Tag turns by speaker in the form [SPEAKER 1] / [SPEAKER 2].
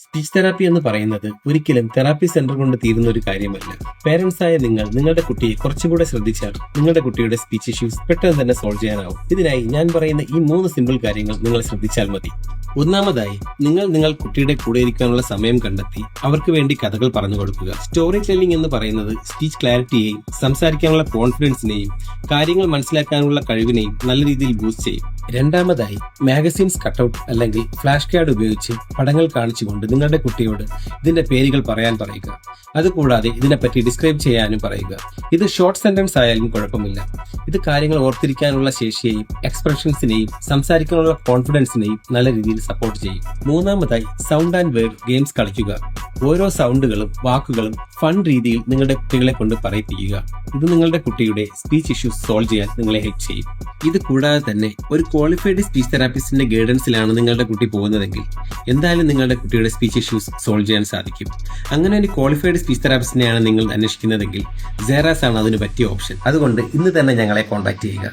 [SPEAKER 1] Speech therapy എന്ന് പറയുന്നത് ഒരിക്കലും തെറാപ്പി സെന്റർ കൊണ്ട് തീരുന്ന ഒരു കാര്യമല്ല. പേരൻസ് ആയ നിങ്ങൾ നിങ്ങളുടെ കുട്ടിയെ കുറച്ചുകൂടെ ശ്രദ്ധിച്ചാൽ നിങ്ങളുടെ കുട്ടിയുടെ സ്പീച്ച് ഇഷ്യൂസ് പെട്ടെന്ന് തന്നെ സോൾവ് ചെയ്യാനാവും. ഇതിനായി ഞാൻ പറയുന്ന ഈ 3 സിമ്പിൾ കാര്യങ്ങൾ നിങ്ങൾ ശ്രദ്ധിച്ചാൽ മതി. ഒന്നാമതായി, നിങ്ങൾ കുട്ടിയുടെ കൂടെ ഇരിക്കാനുള്ള സമയം കണ്ടെത്തി അവർക്ക് വേണ്ടി കഥകൾ പറഞ്ഞു കൊടുക്കുക. സ്റ്റോറി ടെല്ലിംഗ് എന്ന് പറയുന്നത് സ്പീച്ച് ക്ലാരിറ്റിയെയും സംസാരിക്കാനുള്ള കോൺഫിഡൻസിനെയും കാര്യങ്ങൾ മനസ്സിലാക്കാനുള്ള കഴിവിനെയും നല്ല രീതിയിൽ ബൂസ്റ്റ് ചെയ്യും. രണ്ടാമതായി, മാഗസിൻസ് കട്ടൗട്ട് അല്ലെങ്കിൽ ഫ്ലാഷ് കാർഡ് ഉപയോഗിച്ച് പടങ്ങൾ കാണിച്ചുകൊണ്ട് നിങ്ങളുടെ കുട്ടിയോട് ഇതിന്റെ പേരുകൾ പറയാൻ പറയുക. അതുകൂടാതെ ഇതിനെപ്പറ്റി ഡിസ്ക്രൈബ് ചെയ്യാനും പറയുക. ഇത് ഷോർട്ട് സെന്റൻസ് ആയാലും കുഴപ്പമില്ല. ഇത് കാര്യങ്ങൾ ഓർത്തിരിക്കാനുള്ള ശേഷിയെയും എക്സ്പ്രഷൻസിനെയും സംസാരിക്കാനുള്ള കോൺഫിഡൻസിനെയും നല്ല രീതിയിൽ സപ്പോർട്ട് ചെയ്യും. മൂന്നാമതായി, സൗണ്ട് ആൻഡ് വേർഡ് ഗെയിംസ് കളിക്കുക. ഓരോ സൗണ്ടുകളും വാക്കുകളും ഫൺ രീതിയിൽ നിങ്ങളുടെ കുട്ടികളെ കൊണ്ട് പറയിപ്പിക്കുക. ഇത് നിങ്ങളുടെ കുട്ടിയുടെ സ്പീച്ച് ഇഷ്യൂസ് സോൾവ് ചെയ്യാൻ നിങ്ങളെ ഹെൽപ്പ് ചെയ്യും. ഇത് കൂടാതെ തന്നെ ഒരു ക്വാളിഫൈഡ് സ്പീച്ച് തെറാപ്പിസ്റ്റിന്റെ ഗൈഡൻസിലാണ് നിങ്ങളുടെ കുട്ടി പോകുന്നതെങ്കിൽ എന്തായാലും നിങ്ങളുടെ കുട്ടിയുടെ സ്പീച്ച് ഇഷ്യൂസ് സോൾവ് ചെയ്യാൻ സാധിക്കും. അങ്ങനെ ഒരു ക്വാളിഫൈഡ് സ്പീച്ച് തെറാപ്പിസ്റ്റിനെയാണ് നിങ്ങൾ അന്വേഷിക്കുന്നതെങ്കിൽ സെറാസ് ആണ് അതിന് പറ്റിയ ഓപ്ഷൻ. അതുകൊണ്ട് ഇന്ന് തന്നെ ഞങ്ങളെ കോൺടാക്ട് ചെയ്യുക.